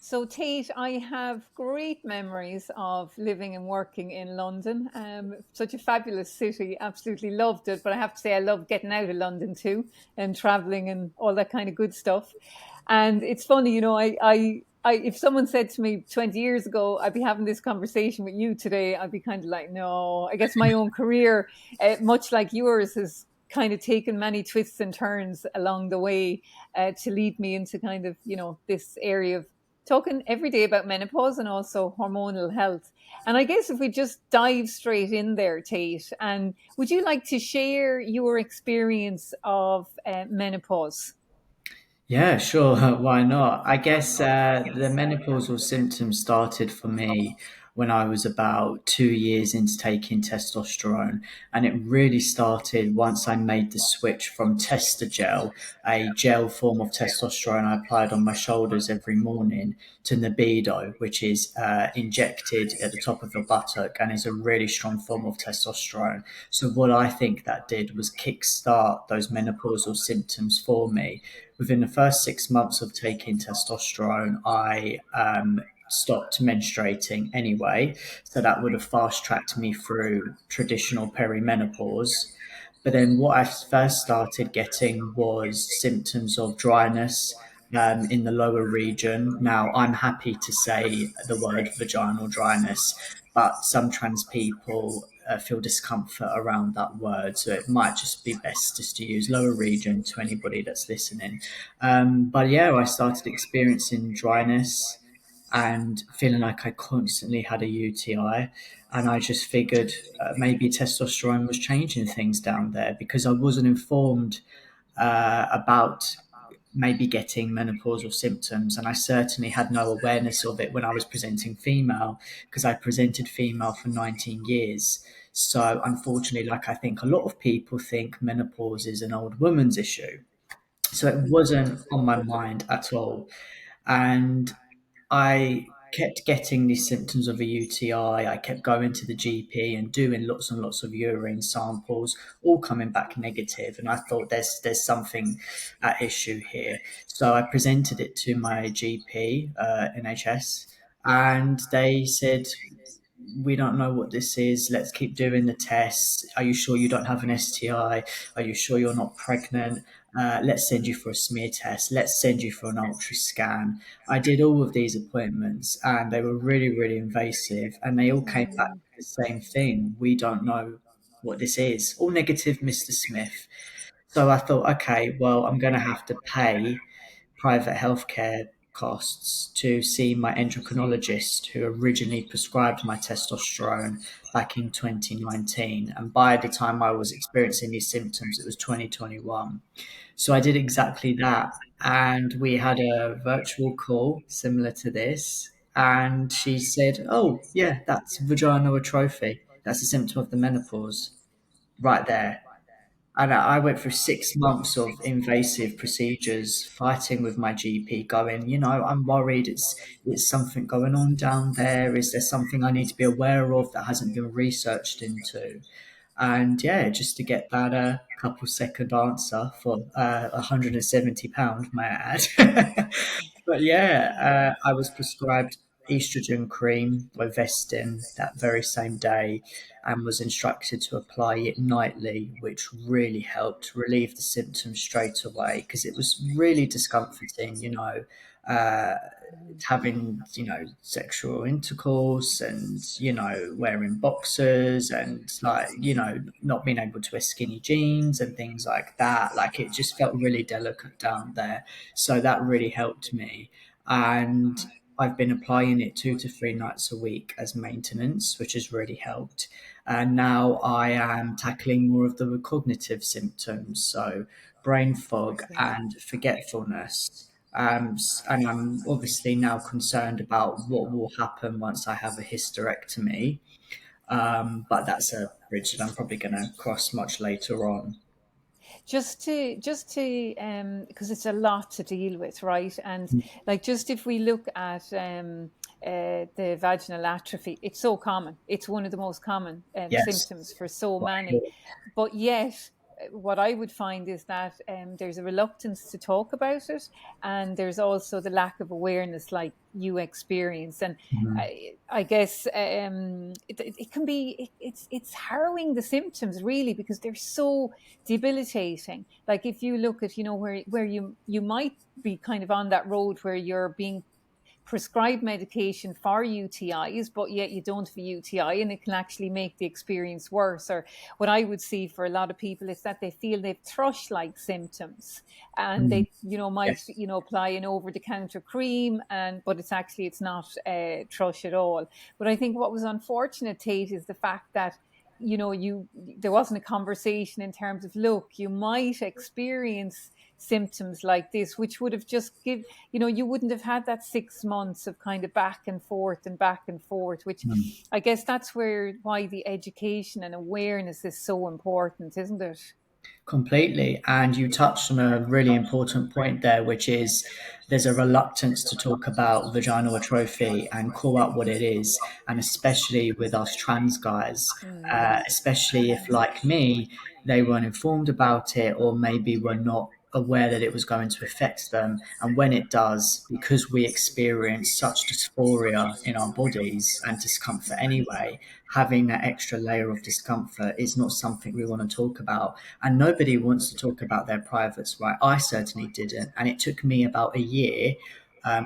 So, Tate, I have great memories of living and working in London. Such a fabulous city. Absolutely loved it. But I have to say, I love getting out of London too and traveling and all that kind of good stuff. And it's funny, if someone said to me 20 years ago, I'd be having this conversation with you today, I'd be kind of like, no, I guess my own career, much like yours, has kind of taken many twists and turns along the way to lead me into kind of, this area of talking every day about menopause and also hormonal health. And I guess if we just dive straight in there, Tate, and would you like to share your experience of menopause? Yeah, sure. Why not? I guess the menopausal symptoms started for me when I was about 2 years into taking testosterone. And it really started once I made the switch from Testogel, a gel form of testosterone I applied on my shoulders every morning, to Nebido, which is injected at the top of your buttock and is a really strong form of testosterone. So, what I think that did was kickstart those menopausal symptoms for me. Within the first 6 months of taking testosterone, I stopped menstruating anyway. So that would have fast tracked me through traditional perimenopause. But then what I first started getting was symptoms of dryness in the lower region. Now, I'm happy to say the word vaginal dryness, but some trans people feel discomfort around that word. So it might just be best just to use lower region to anybody that's listening. But yeah, I started experiencing dryness and feeling like I constantly had a UTI. And I just figured maybe testosterone was changing things down there because I wasn't informed about maybe getting menopausal symptoms. And I certainly had no awareness of it when I was presenting female because I presented female for 19 years. So, unfortunately, like I think a lot of people think menopause is an old woman's issue. So, it wasn't on my mind at all. And I kept getting these symptoms of a UTI. I kept going to the GP and doing lots and lots of urine samples, all coming back negative. And I thought there's something at issue here. So I presented it to my GP, NHS, and they said, we don't know what this is. Let's keep doing the tests. Are you sure you don't have an STI? Are you sure you're not pregnant? Let's send you for a smear test. Let's send you for an ultra scan. I did all of these appointments and they were really, really invasive. And they all came back Mm, with the same thing. We don't know what this is. All negative, Mr. Smith. So I thought, okay, well, I'm going to have to pay private healthcare costs to see my endocrinologist who originally prescribed my testosterone back in 2019. And by the time I was experiencing these symptoms, it was 2021. So I did exactly that. And we had a virtual call similar to this. And she said, oh, yeah, that's vaginal atrophy. That's a symptom of the menopause right there. And I went through 6 months of invasive procedures, fighting with my GP, going, I'm worried. It's something going on down there. Is there something I need to be aware of that hasn't been researched into? And yeah, just to get that couple second answer for £170, may I add. But yeah, I was prescribed estrogen cream with Vestin that very same day and was instructed to apply it nightly, which really helped relieve the symptoms straight away because it was really discomforting, uh, having, sexual intercourse and, wearing boxers and like, not being able to wear skinny jeans and things like that. Like it just felt really delicate down there. So that really helped me. And I've been applying it 2 to 3 nights a week as maintenance, which has really helped. And now I am tackling more of the cognitive symptoms, so brain fog okay. and forgetfulness. And I'm obviously now concerned about what will happen once I have a hysterectomy. But that's a bridge that I'm probably going to cross much later on. Because it's a lot to deal with, right? And like, just if we look at the vaginal atrophy, it's so common. It's one of the most common Yes. symptoms for so many. But yet, what I would find is that there's a reluctance to talk about it, and there's also the lack of awareness, like you experience. And Mhm. I guess it can be it's harrowing, the symptoms, really, because they're so debilitating. Like if you look at, where you might be kind of on that road where you're being prescribe medication for UTIs, but yet you don't have a UTI, and it can actually make the experience worse. Or what I would see for a lot of people is that they feel they've thrush-like symptoms, and Mm. they, might, Yes. apply an over-the-counter cream, and but it's not thrush at all. But I think what was unfortunate, Tate, is the fact that there wasn't a conversation in terms of, look, you might experience symptoms like this, which would have just you wouldn't have had that 6 months of kind of back and forth, which Mm. I guess that's why the education and awareness is so important, isn't it? Completely. And you touched on a really important point there, which is there's a reluctance to talk about vaginal atrophy and call out what it is. And especially with us trans guys, Mm. especially if, like me, they weren't informed about it or maybe were not aware that it was going to affect them. And when it does, because we experience such dysphoria in our bodies and discomfort anyway, having that extra layer of discomfort is not something we want to talk about, and nobody wants to talk about their privates, right? I certainly didn't. And it took me about a year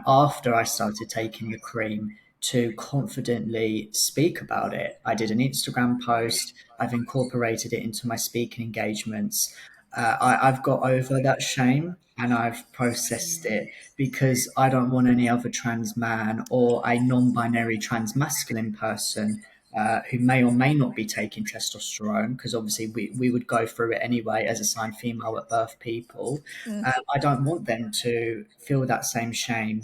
after I started taking the cream to confidently speak about it. I did an Instagram post, I've incorporated it into my speaking engagements. I've got over that shame and I've processed it because I don't want any other trans man or a non binary trans masculine person who may or may not be taking testosterone, because obviously we would go through it anyway as assigned female at birth people. Mm. I don't want them to feel that same shame.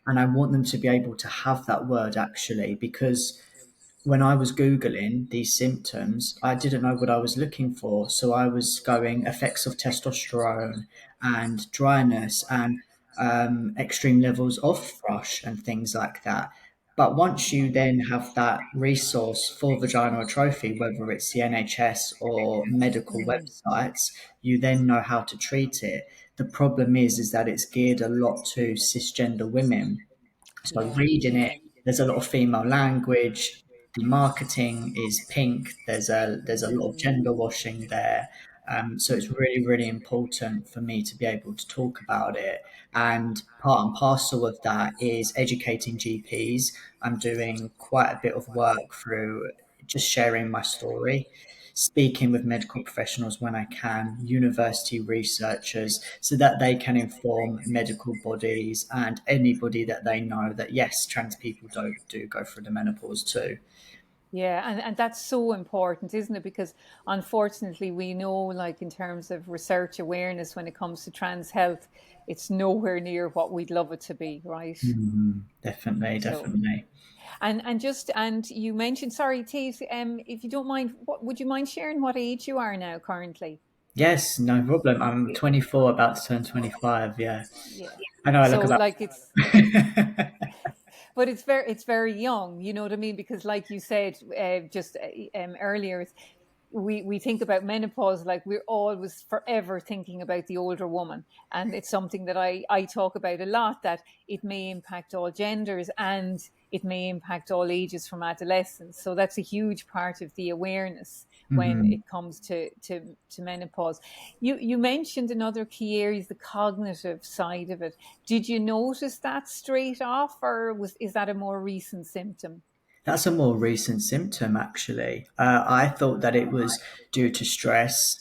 And I want them to be able to have that word actually, because when I was Googling these symptoms, I didn't know what I was looking for. So I was going effects of testosterone and dryness and extreme levels of thrush and things like that. But once you then have that resource for vaginal atrophy, whether it's the NHS or medical Mm. websites, you then know how to treat it. The problem is that it's geared a lot to cisgender women, so Yeah, reading it, yeah. there's a lot of female language. The marketing is pink. There's a lot of Mm. gender washing there. So it's really, really important for me to be able to talk about it. And part and parcel of that is educating GPs. I'm doing quite a bit of work through just sharing my story, speaking with medical professionals when I can, university researchers, so that they can inform medical bodies and anybody that they know that yes, trans people do go through the menopause too. Yeah, and that's so important, isn't it? Because unfortunately, we know, like in terms of research awareness, when it comes to trans health, it's nowhere near what we'd love it to be, right? Mhm. Definitely, So, definitely. and you mentioned, sorry, Tate, if you don't mind, what would you mind sharing what age you are now currently? Yes, no problem. I'm 24, about to turn 25. Yeah, Yeah. I know I look So about. like but it's very young, you know what I mean? Because like you said just earlier, we think about menopause like we're always forever thinking about the older woman, and it's something that I talk about a lot, that it may impact all genders and it may impact all ages from adolescence. So that's a huge part of the awareness when Mhm. it comes to menopause. You mentioned another key area is the cognitive side of it. Did you notice that straight off, or is that a more recent symptom? That's a more recent symptom, actually. I thought that it was due to stress.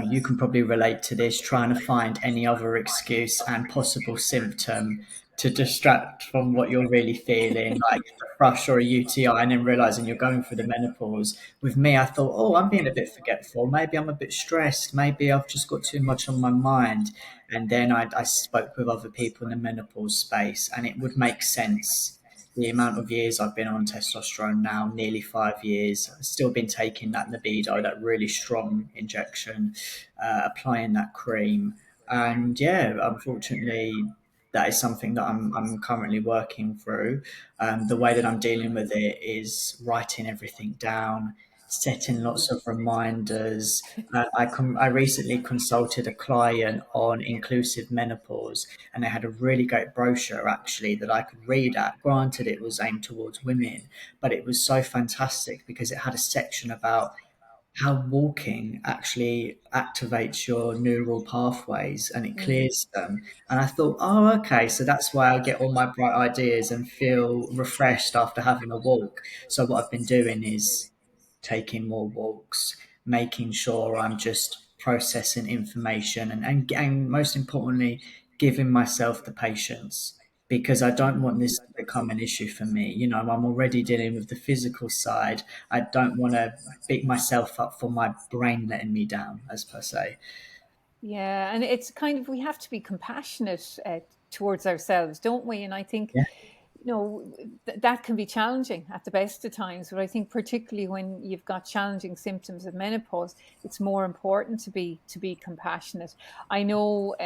You can probably relate to this, trying to find any other excuse and possible symptom to distract from what you're really feeling, like a thrush or a UTI, and then realizing you're going through the menopause. With me, I thought, oh, I'm being a bit forgetful. Maybe I'm a bit stressed. Maybe I've just got too much on my mind. And then I spoke with other people in the menopause space, and it would make sense. The amount of years I've been on testosterone now, nearly 5 years, I've still been taking that libido, that really strong injection, applying that cream. And yeah, unfortunately, that is something that I'm currently working through. The way that I'm dealing with it is writing everything down, setting lots of reminders. I recently consulted a client on inclusive menopause, and they had a really great brochure actually that I could read at. Granted, it was aimed towards women, but it was so fantastic because it had a section about how walking actually activates your neural pathways and it Mm, clears them. And I thought, oh, okay, so that's why I get all my bright ideas and feel refreshed after having a walk. So what I've been doing is taking more walks, making sure I'm just processing information and most importantly, giving myself the patience because I don't want mm. this to become an issue for me. You know, I'm already dealing with the physical side. I don't want to beat myself up for my brain letting me down, as per se. Yeah, and it's kind of we have to be compassionate towards ourselves, don't we? And I think Yeah. that can be challenging at the best of times, but I think particularly when you've got challenging symptoms of menopause, it's more important to be compassionate. I know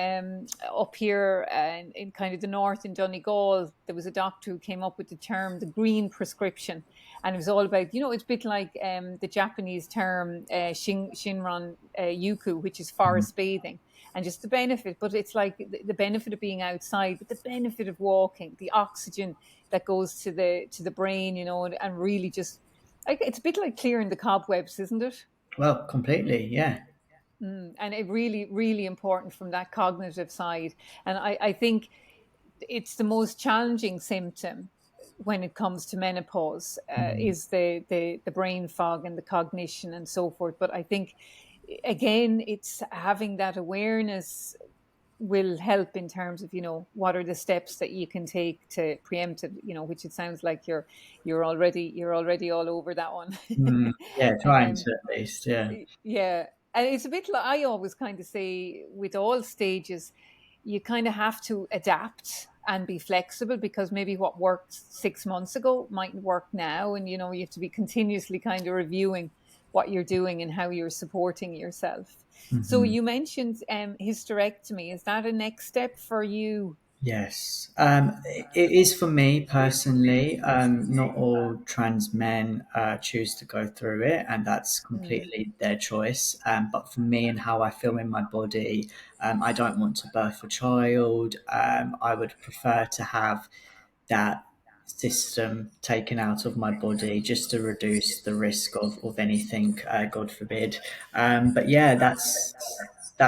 up here in kind of the north in Donegal, there was a doctor who came up with the term the green prescription, and it was all about it's a bit like the Japanese term Shinran Yuku, which is Mm. forest bathing, and just the benefit. But it's like the benefit of being outside, but the benefit of walking, the oxygen that goes to the brain, and really just like it's a bit like clearing the cobwebs, isn't it? Well, completely. Yeah. And it really, really important from that cognitive side. And I think it's the most challenging symptom when it comes to menopause Mm. is the brain fog and the cognition and so forth. But I think again, it's having that awareness will help in terms of what are the steps that you can take to preempt it, which it sounds like you're already all over that one. Mm. Yeah, trying um to at least. Yeah. yeah, and it's a bit like I always kind of say with all stages, you kind of have to adapt and be flexible because maybe what worked 6 months ago mightn't work now, and you have to be continuously kind of reviewing what you're doing and how you're supporting yourself. So Hmm. you mentioned hysterectomy. Is that a next step for you? Yes, it is for me personally. Not all trans men choose to go through it, and that's Mm, completely their choice. But for me and how I feel in my body, I don't want to birth a child. I would prefer to have that system taken out of my body just to reduce the risk of anything, God forbid. But yeah, that's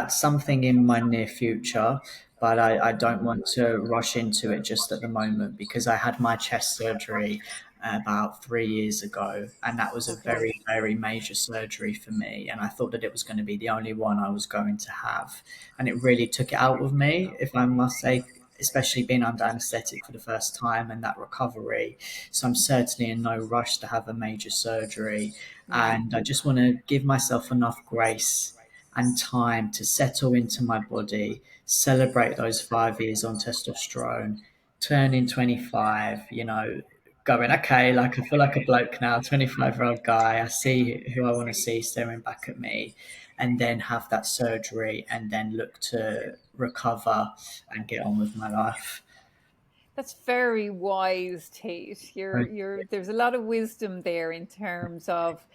something in my near future. But I don't mm. want to rush into it just at the moment because I had my chest surgery about 3 years ago, and that was a Okay. very, very major surgery for me. And I thought that it was going to be the only one I was going to have, and it really took it out of me, if I must say, especially being under anesthetic for the first time and that recovery. So I'm certainly in no rush to have a major surgery. Mm. And I just want to give myself enough grace and time to settle into my body, celebrate those 5 years on testosterone, turning 25, going, okay, like I feel like a bloke now, 25-year-old guy. I see who I want to see staring back at me, and then have that surgery and then look to recover and get on with my life. That's very wise, Tate. There's a lot of wisdom there in terms of,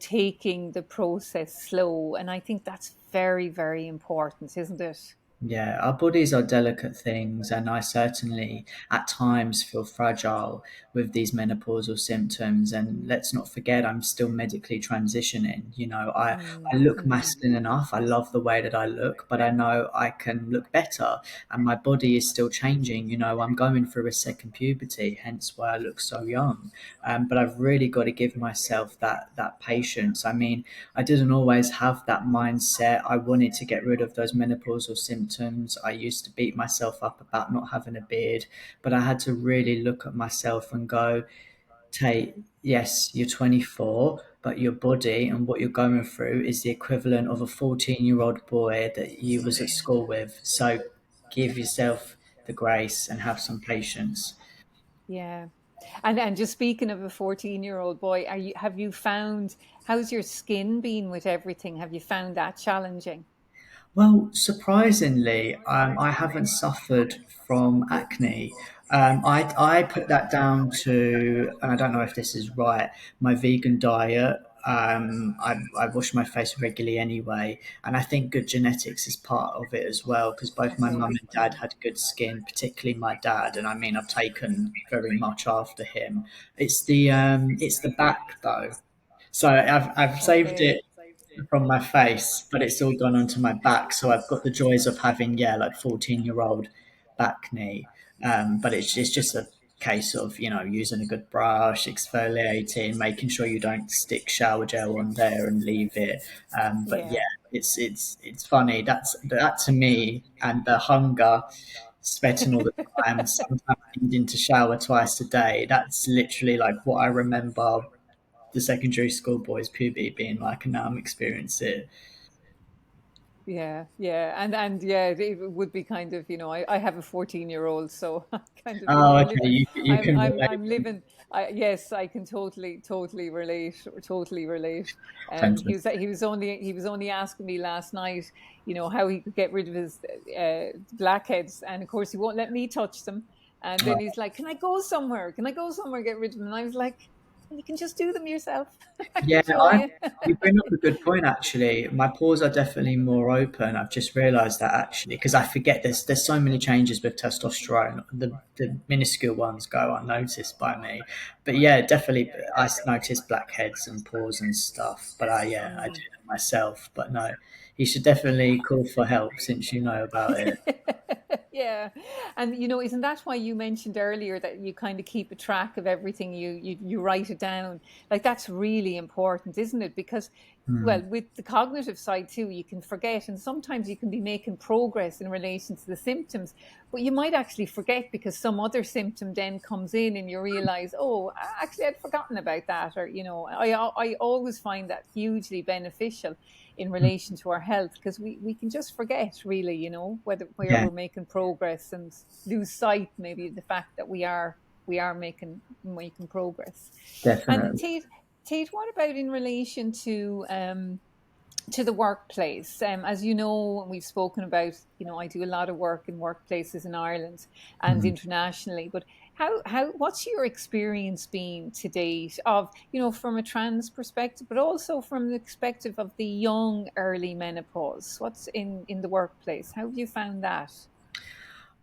taking the process slow. And I think that's very, very important, isn't it? Yeah, our bodies are delicate things, and I certainly at times feel fragile with these menopausal symptoms. And let's not forget, I'm still medically transitioning. I Mm, look mm, masculine enough. I love the way that I look, but I know I can look better, and my body is still changing. I'm going through a second puberty, hence why I look so young. But I've really got to give myself that patience. I mean, I didn't always have that mindset. I wanted to get rid of those menopausal symptoms. I used to beat myself up about not having a beard, but I had to really look at myself and go, Tate, yes, you're 24, but your body and what you're going through is the equivalent of a 14-year-old boy that you was at school with. So give yourself the grace and have some patience. yeah. And just speaking of a 14-year-old boy, have you found how's your skin been with everything? Have you found that challenging? Well, surprisingly, I haven't suffered from acne. I put that down to, and I don't know if this is right, my vegan diet. I wash my face regularly anyway, and I think good genetics is part of it as well. Because both my Okay. mum and dad had good skin, particularly my dad, and I mean I've taken very much after him. It's the back though, so I've saved Okay. it from my face, but it's all gone onto my back. So I've got the joys of having, yeah, like 14-year-old back knee. But it's just a case of, using a good brush, exfoliating, making sure you don't stick shower gel on there and leave it. But yeah, Yeah. it's funny. That to me, and the hunger, sweating all the time, sometimes needing to shower twice a day. That's literally like what I remember the secondary school boys' puberty being like, and now I'm experiencing it. Yeah, yeah, and yeah, it would be kind of, I have a 14-year-old, so I kind of, Oh, okay, living. you can I'm relate. living. Yes, I can totally relate, totally relate. Fantastic. He was only asking me last night, how he could get rid of his blackheads, and of course he won't let me touch them. And then he's like, "Can I go somewhere? Can I go somewhere and get rid of them?" And I was like, "You can just do them yourself. I Yeah, can show you." you bring up a good point actually. My pores are definitely more open. I've just realised that actually because I forget there's so many changes with testosterone. The minuscule ones go unnoticed by me, but yeah, definitely I notice blackheads and pores and stuff. But I do Mm. it myself. But no, you should definitely call for help since you know about it. Yeah. And isn't that why you mentioned earlier that you kind of keep a track of everything, you write it down? Like that's really important, isn't it? Because Hmm. well, with the cognitive side too, you can forget, and sometimes you can be making progress in relation to the symptoms, but you might actually forget because some other symptom then comes in and you realize, oh, actually I'd forgotten about that. Or I always find that hugely beneficial in relation to our health, because we can just forget really, whether where Yeah, we're making progress, and lose sight maybe of the fact that we are making progress. And definitely. Tate, what about in relation to the workplace? As you know, we've spoken about, I do a lot of work in workplaces in Ireland and Hmm. internationally, but what's your experience been to date of, from a trans perspective, but also from the perspective of the young early menopause? What's in the workplace? How have you found that?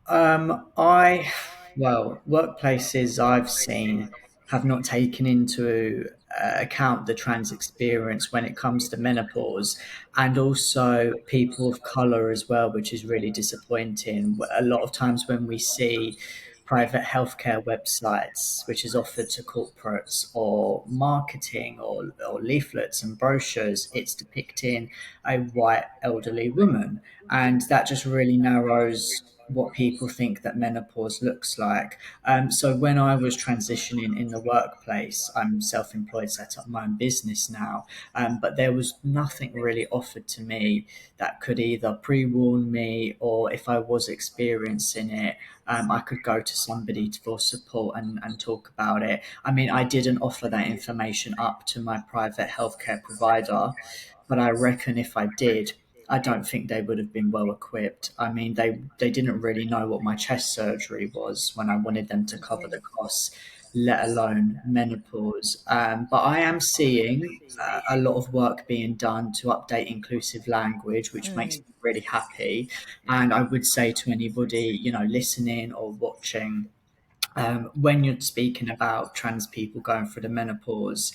I, well, workplaces I've seen have not taken into account the trans experience when it comes to menopause, and also people of color as well, which is really disappointing. A lot of times when we see private healthcare websites, which is offered to corporates, or marketing, or leaflets and brochures, it's depicting a white elderly woman, and that just really narrows what people think that menopause looks like. So when I was transitioning in the workplace, I'm self-employed, set up my own business now, but there was nothing really offered to me that could either pre-warn me, or if I was experiencing it, I could go to somebody for support and talk about it. I mean, I didn't offer that information up to my private healthcare provider, but I reckon if I did, I don't think they would have been well equipped. I mean, they didn't really know what my chest surgery was when I wanted them to cover Okay. the costs, let alone menopause. But I am seeing a lot of work being done to update inclusive language, which makes Mm, me really happy. And I would say to anybody, listening or watching, when you're speaking about trans people going through the menopause,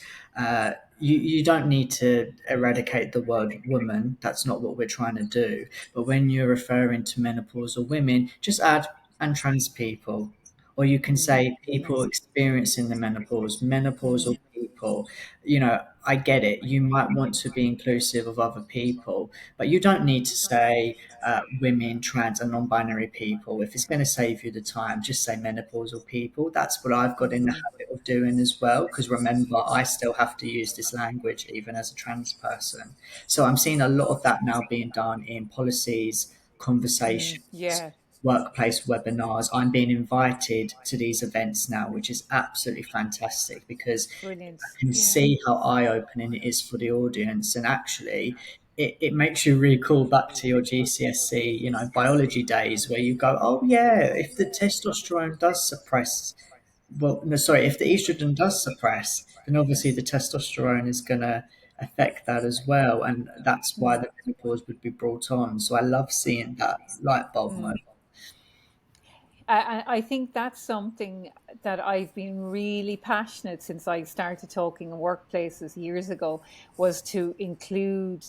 you don't need to eradicate the word woman. That's not what we're trying to do. But when you're referring to menopausal women, just add and trans people. Or you can mm, say people yes. experiencing the menopause, Mm, menopausal people. I get it. You might want to be inclusive of other people, but you don't need to say women, trans, and non-binary people. If it's going to save you the time, just say menopausal people. That's what I've got in the mhm, habit of doing as well. Because remember, I still have to use this language even as a trans person. So I'm seeing a lot of that now being done in policies, conversations, yeah, workplace webinars. I'm being invited to these events now, which is absolutely fantastic because brilliant. I can Yeah. see how eye-opening it is for the audience, and actually it makes you recall back to your GCSE, biology days where you go, oh yeah, if the testosterone does suppress well, no, sorry, if the estrogen does suppress, then obviously the testosterone is going to affect that as well. And that's why the menopause would be brought on. So I love seeing that light bulb moment. I think that's something that I've been really passionate since I started talking in workplaces years ago, was to include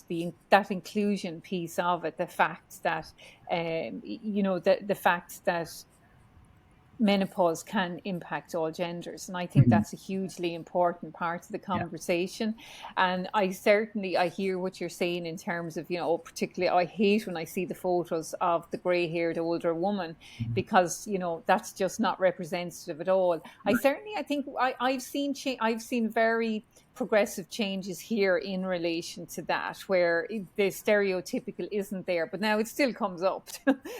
that inclusion piece of it. The fact that, the fact that menopause can impact all genders, and I think Mhm. that's a hugely important part of the conversation. And I hear what you're saying in terms of, particularly I hate when I see the photos of the gray haired older woman, because that's just not representative at all. I think I've seen very progressive changes here in relation to that, where the stereotypical isn't there, but now it still comes up.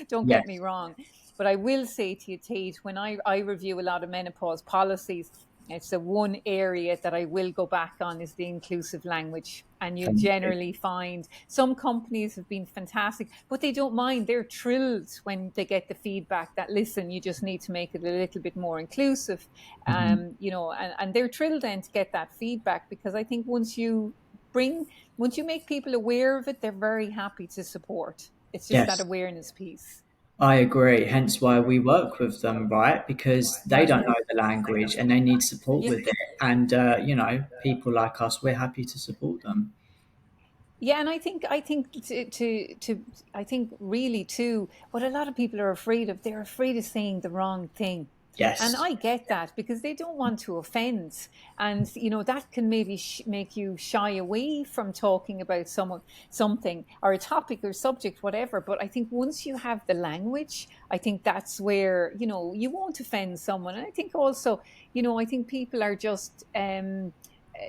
Don't get me Yes, wrong. But I will say to you, Tate, when I review a lot of menopause policies, it's the one area that I will go back on is the inclusive language. And you'll thank you. generally find some companies have been fantastic, but they don't mind. They're thrilled when they get the feedback that, listen, you just need to make it a little bit more inclusive. Mhm. And they're thrilled then to get that feedback, because I think bring, once you make people aware of it, they're very happy to support. It's just that Yes. awareness piece. I agree. Hence why we work with them, right? Because they don't know the language and they need support Yeah. with it. And, people like us, we're happy to support them. Yeah, and I think really too, what a lot of people are afraid of, they're afraid of saying the wrong thing. And Yes. I get that, because they don't want to offend. And, that can maybe make you shy away from talking about something or a topic or subject, whatever. But I think once you have the language, I think that's where, you won't offend someone. And I think also, I think people are just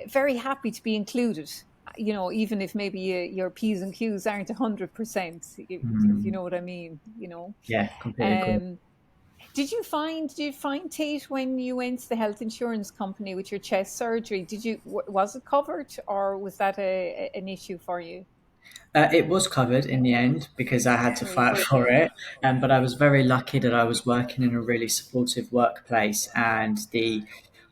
very happy to be included, even if maybe your P's and Q's aren't 100%, if you Mm. know what I mean, you know. Yeah, completely agree. Um, did you find, Tate, when you went to the health insurance company with your chest surgery, was it covered, or was that an issue for you? It was covered in the end because I had to Very fight good. for it. But I was very lucky that I was working in a really supportive workplace and the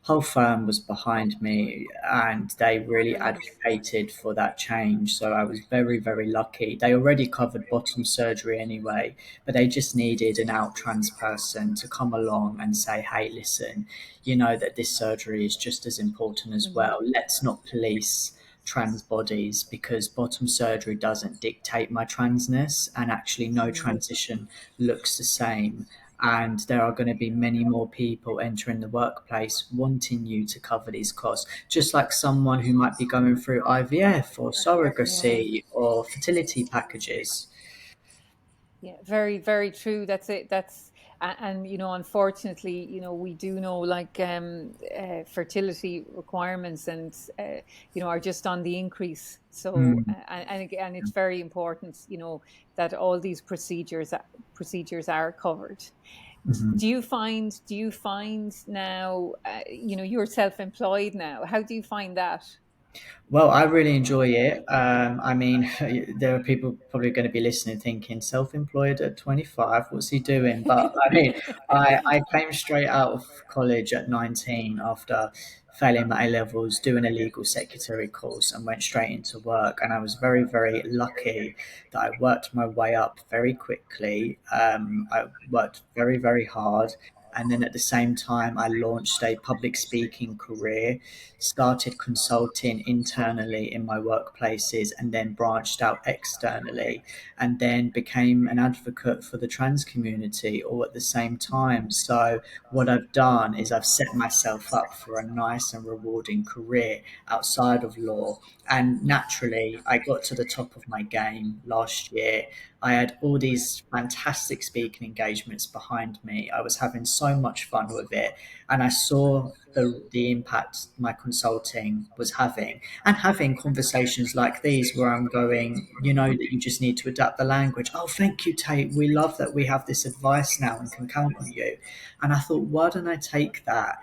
whole firm was behind me and they really Brilliant. advocated for that change. So I was very, very lucky. They already covered bottom surgery anyway, but they just needed an out trans person to come along and say, hey, listen, you know that this surgery is just as important as Hmm. well. Let's not police trans bodies because bottom surgery doesn't dictate my transness and actually no Hmm. transition looks the same, and there are going to be many more people entering the workplace wanting you to cover these costs, just like someone who might be going through IVF or Yeah. surrogacy or fertility packages. Yeah, very, very true. That's it. And unfortunately, we do know, like, fertility requirements and are just on the increase. So Mm, and again, it's very important, that all these procedures are covered. mhm. Do you find now, you're self-employed now? How do you find that? Well, I really enjoy it. I mean, there are people probably going to be listening thinking, self-employed at 25, what's he doing? But I mean, I came straight out of college at 19 after failing my A levels, doing a legal secretary course, and went straight into work. And I was very, very lucky that I worked my way up very quickly. I worked very, very hard. And then at the same time, I launched a public speaking career, started consulting internally in my workplaces, and then branched out externally, and then became an advocate for the trans community all at the same time. So, what I've done is I've set myself up for a nice and rewarding career outside of law. And naturally, I got to the top of my game last year. I had all these fantastic speaking engagements behind me. I was having so much fun with it, and I saw the impact my consulting was having, and having conversations like these where I'm going, you know, that you just need to adapt the language. Oh, thank you, Tate. We love that we have this advice now and can count on you. And I thought, why don't I take that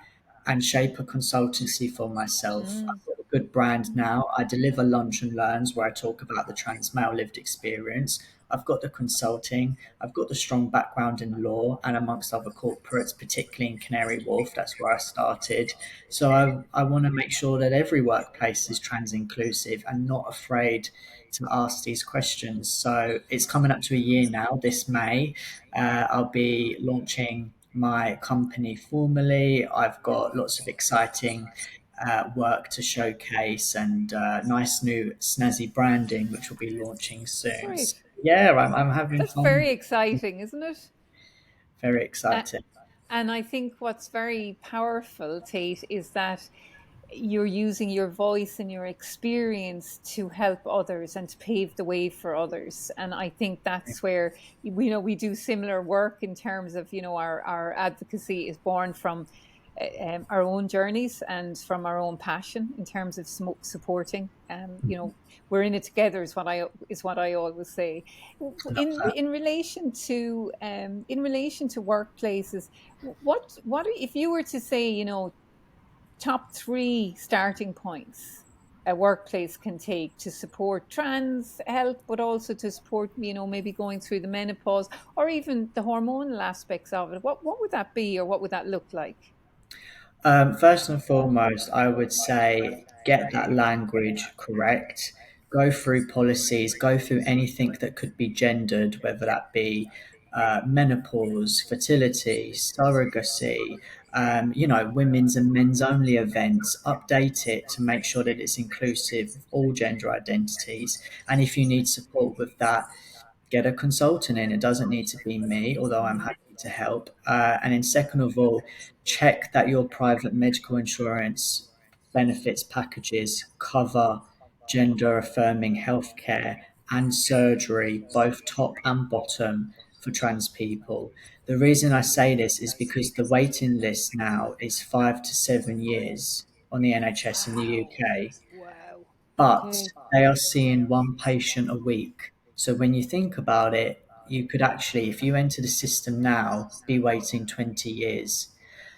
and shape a consultancy for myself? Mm, I've got a good brand now. I deliver lunch and learns where I talk about the trans male lived experience. I've got the consulting, I've got the strong background in law and amongst other corporates, particularly in Canary Wharf. That's where I started. So I want to make sure that every workplace is trans inclusive and not afraid to ask these questions. So it's coming up to a year now, this May. I'll be launching my company formally. I've got lots of exciting work to showcase and nice new snazzy branding, which will be launching soon. So, Great. yeah, I'm having That's fun. very exciting, isn't it? Very Uh, exciting. and I think what's very powerful, Tate, is that you're using your voice and your experience to help others and to pave the way for others. And I think that's where we do similar work in terms of our advocacy is born from our own journeys and from our own passion in terms of supporting. We're in it together is what I always say. In relation to workplaces, what if you were to say, top three starting points a workplace can take to support trans health, but also to support, maybe going through the menopause or even the hormonal aspects of it? What would that be, or what would that look like? First and foremost, I would say get that language correct. Go through policies, go through anything that could be gendered, whether that be menopause, fertility, surrogacy, women's and men's only events. Update it to make sure that it's inclusive of all gender identities. And if you need support with that, get a consultant in. It doesn't need to be me, although I'm happy to help. And then, second of all, check that your private medical insurance benefits packages cover gender affirming healthcare and surgery, both top and bottom, for trans people. The reason I say this is because the waiting list now is 5 to 7 years on the NHS in the Wow. UK, Wow. but Okay. they are seeing one patient a week. So when you think about it, you could actually, if you enter the system now, be waiting 20 years.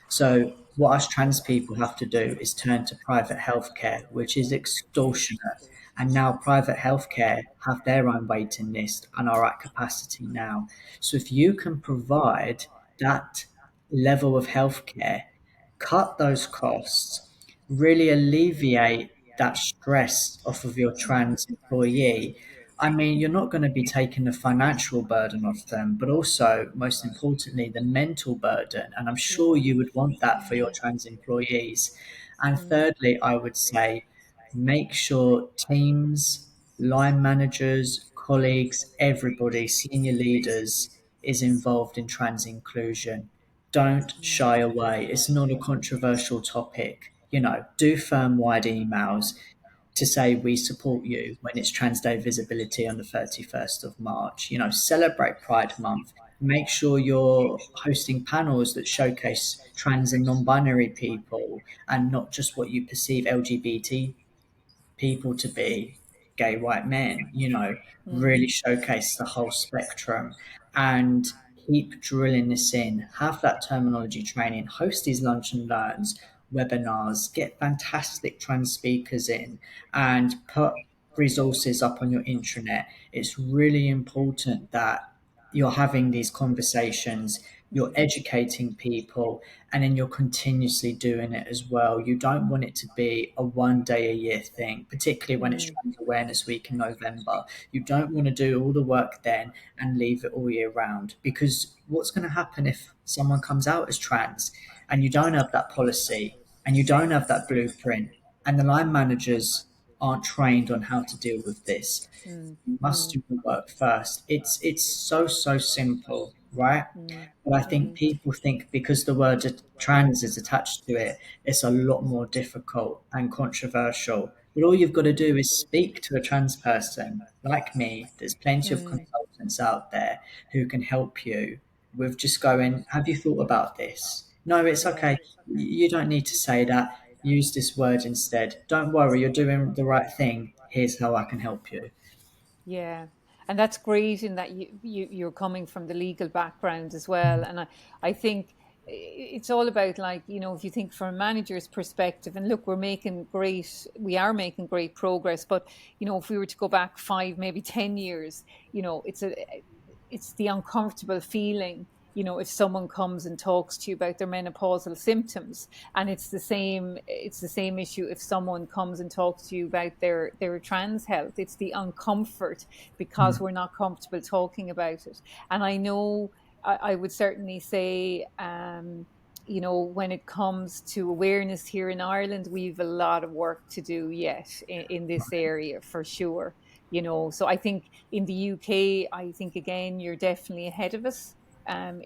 So what us trans people have to do is turn to private healthcare, which is extortionate. And now private healthcare have their own waiting list and are at capacity now. So if you can provide that level of healthcare, cut those costs, really alleviate that stress off of your trans employee. I mean, you're not going to be taking the financial burden off them, but also, most importantly, the mental burden. And I'm sure Yeah. you would want that for your Yeah. trans employees. And Mm. thirdly, I would say make sure teams, line managers, colleagues, everybody, senior leaders is involved in trans inclusion. Don't shy away. It's not a controversial topic. Do firm wide emails to say we support you when it's Trans Day visibility on the 31st of March. Celebrate Pride Month. Make sure you're hosting panels that showcase trans and non binary people and not just what you perceive LGBT people to be, gay white men, Mm. really showcase the whole spectrum and keep drilling this in. Have that terminology training, host these lunch and learns, webinars, get fantastic trans speakers in, and put resources up on your intranet. It's really important that you're having these conversations, you're educating people, and then you're continuously doing it as well. You don't want it to be a 1 day a year thing, particularly when it's Mm. Trans Awareness Week in November. You don't want to do all the work then and leave it all year round, because what's going to happen if someone comes out as trans and you don't have that policy and you don't have that blueprint and the line managers aren't trained on how to deal with this? Mm. You must Mm. do the work first. It's so simple, right? Mm. But I think Mm. people think because the word trans is attached to it, it's a lot more difficult and controversial. But all you've got to do is speak to a trans person like me. There's plenty of Mm. consultants out there who can help you with just going, have you thought about this? No, it's Yeah. okay. You don't need to say that. Use this word instead. Don't worry, you're doing the right thing. Here's how I can help you. Yeah, and that's great in that you're coming from the legal background as well, and I think it's all about, like, if you think from a manager's perspective, and look, we are making great progress, but if we were to go back 5, maybe 10 years, it's the uncomfortable feeling, if someone comes and talks to you about their menopausal symptoms. And it's the same issue if someone comes and talks to you about their trans health. It's the uncomfort, because we're not comfortable talking about it. And I know, I would certainly say, when it comes to awareness here in Ireland, we've a lot of work to do yet in this area, for sure. So I think in the UK, I think, again, you're definitely ahead of us,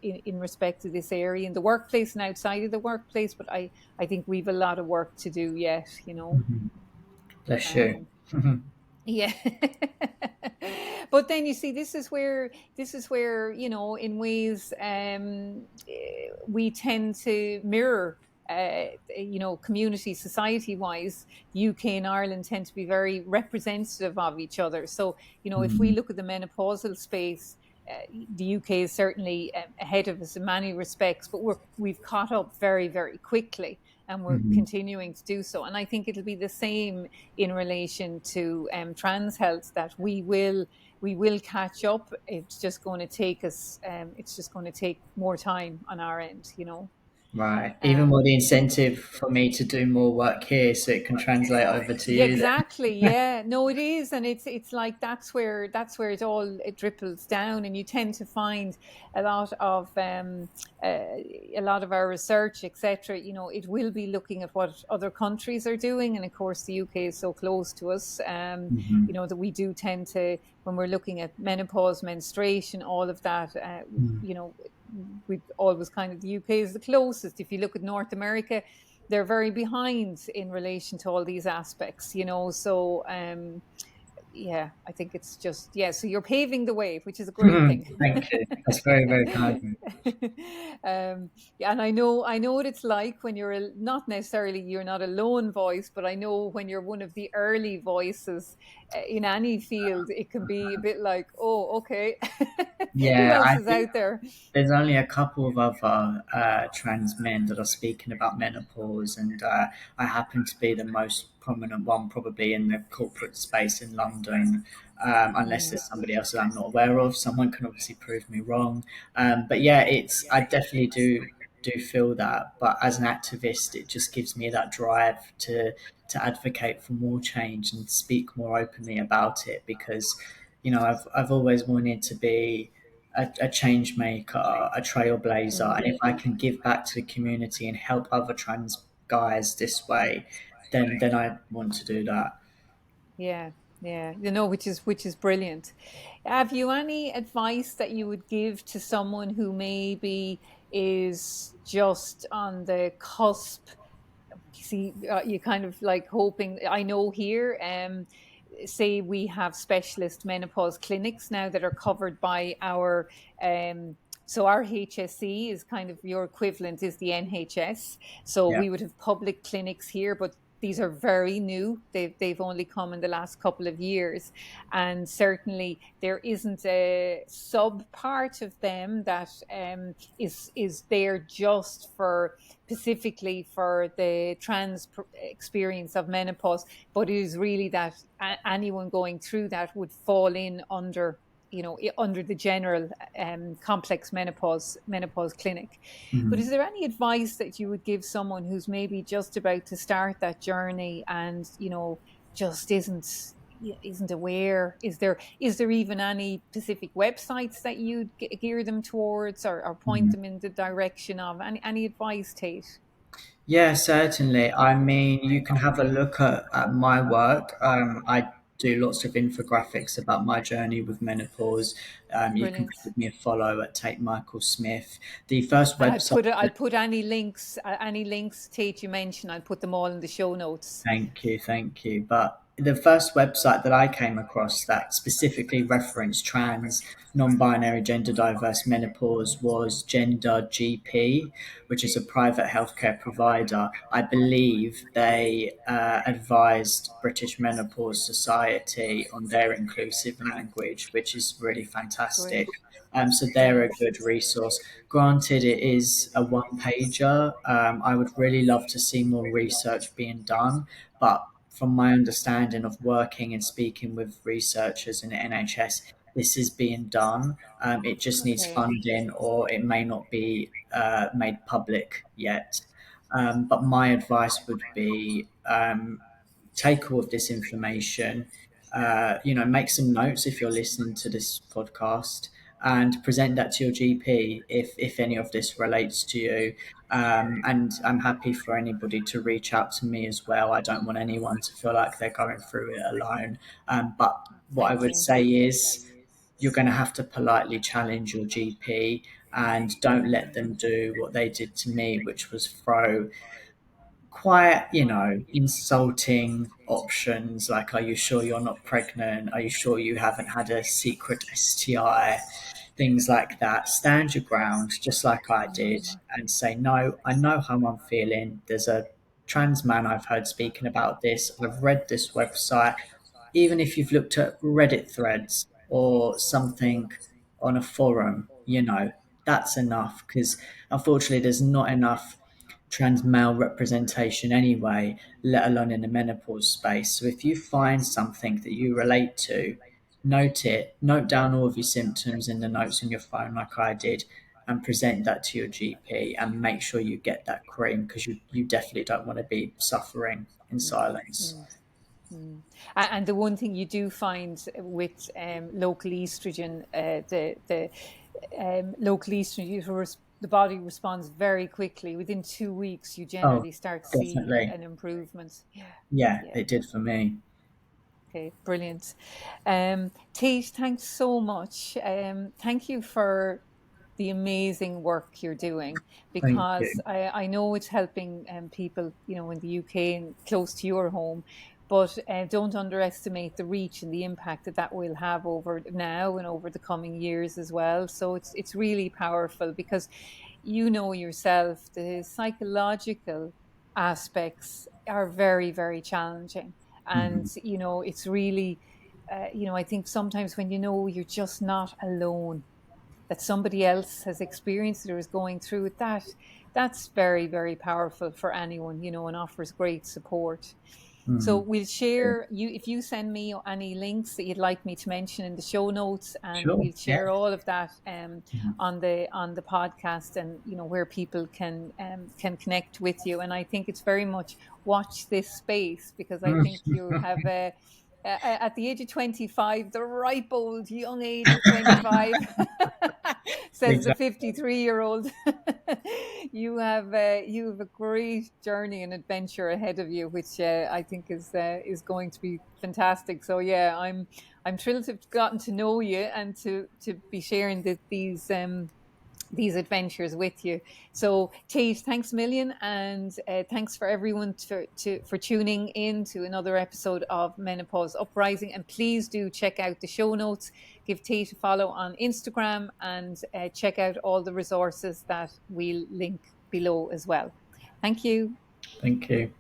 in respect to this area, in the workplace and outside of the workplace. But I think we've a lot of work to do yet. Bless you. Um, yeah. But then, you see, this is where in ways, we tend to mirror, community, society wise. The UK and Ireland tend to be very representative of each other. So, if we Mhm. look at the menopausal space, the UK is certainly, ahead of us in many respects, but we've caught up very, very quickly, and we're Mhm. continuing to do so. And I think it'll be the same in relation to, trans health, that we will catch up. It's just going to take us. It's just going to take more time on our end. Right. Even more Um, the incentive for me to do more work here so it can translate over to Yeah, you exactly. then. Yeah, no, it is, and it's like that's where it ripples down, and you tend to find a lot of a lot of our research, etc. It will be looking at what other countries are doing, and of course, the UK is so close to us. Mhm. That we do tend to, when we're looking at menopause, menstruation, all of that. Mm. You know, we always kind of, the UK is the closest. If you look at North America, they're very behind in relation to all these aspects. So, yeah, I think it's just, yeah, so you're paving the way, which is a great thing. Thank you. That's very, very kind of you. Yeah, and I know what it's like when not necessarily, you're not a lone voice, but I know when you're one of the early voices, in any field, it can be a bit like, oh, okay, who Yeah, else I is think out there? there's only a couple of other trans men that are speaking about menopause, and I happen to be the most prominent one, probably in the corporate space in London. Unless Mm, there's somebody else that I'm not aware of, someone can obviously prove me wrong. But yeah, I definitely do feel that. But as an activist, it just gives me that drive to advocate for more change and speak more openly about it, because I've always wanted to be a change maker, a trailblazer, and mm. if I can give back to the community and help other trans guys this way, then I want to do that. Yeah, yeah, which is brilliant. Have you any advice that you would give to someone who maybe is just on the cusp? You see, you kind of like hoping. I know here, say we have specialist menopause clinics now that are covered by our. So our HSE is kind of, your equivalent is the NHS. So Yeah. we would have public clinics here, but these are very new. They've only come in the last couple of years, and certainly there isn't a sub part of them that, is there just for, specifically for the trans experience of menopause, but it is really that anyone going through that would fall in under the general, complex menopause clinic. But is Mhm. there any advice that you would give someone who's maybe just about to start that journey, and just isn't aware? Is there even any specific websites that you'd gear them towards, or point Mhm. them in the direction of? Any advice, Tate? Yeah, certainly. I mean, you can have a look at my work. I do lots of infographics about my journey with menopause. You can Brilliant. give me a follow at Tate Smith. The first And I'll website. put I'll put any links, Tate, you mentioned. I'll put them all in the show notes. Thank you, thank you. But the first website that I came across that specifically referenced trans, non-binary, gender diverse menopause was Gender GP, which is a private healthcare provider. I believe they advised British Menopause Society on their inclusive language, which is really fantastic. Great. So they're a good resource. Granted, it is a one pager. I would really love to see more research being done, but from my understanding of working and speaking with researchers in the NHS, this is being done. It just needs Okay. funding, or it may not be made public yet. But my advice would be take all of this information, make some notes if you're listening to this podcast, and present that to your GP if any of this relates to you. And I'm happy for anybody to reach out to me as well. I don't want anyone to feel like they're going through it alone. But what I Thank would you. say is you're going to have to politely challenge your GP, and don't let them do what they did to me, which was throw quite, insulting options like, are you sure you're not pregnant? Are you sure you haven't had a secret STI? Things like that. Stand your ground, just like I did, and say, no, I know how I'm feeling. There's a trans man I've heard speaking about this. I've read this website. Even if you've looked at Reddit threads or something on a forum, that's enough, because unfortunately there's not enough trans male representation anyway, let alone in the menopause space. So if you find something that you relate to, note it, note down all of your symptoms in the notes on your phone, like I did, and present that to your GP, and make sure you get that cream, because you definitely don't want to be suffering in silence. Mm. And the one thing you do find with local estrogen, the local estrogen, the body responds very quickly. Within 2 weeks, you Oh, generally start to see definitely. an improvement. Yeah, Yeah, yeah. it did for me. Okay, brilliant. Tate, thanks so much. Thank you for the amazing work you're doing, Thank because you. I know it's helping people, in the UK and close to your home, but don't underestimate the reach and the impact that that will have over now and over the coming years as well. So it's really powerful, because you know yourself, the psychological aspects are very, very challenging. And, Mhm. it's really, I think sometimes when you're just not alone, that somebody else has experienced it or is going through it, that's very, very powerful for anyone, and offers great support. So Mhm. we'll share you if you send me any links that you'd like me to mention in the show notes, and Sure. we'll Yeah. share all of that Mhm. on the podcast, and where people can connect with you. And I think it's very much watch this space, because I think you have at the age of 25, the ripe old young age of 25, says the Exactly. 53-year-old. You have a great journey and adventure ahead of you, which I think is going to be fantastic. So yeah, I'm thrilled to have gotten to know you, and to be sharing these adventures with you. So, Tate, thanks a million, and thanks for everyone for tuning in to another episode of Menopause Uprising. And please do check out the show notes, give Tate a follow on Instagram, and check out all the resources that we'll link below as well. Thank you. Thank you.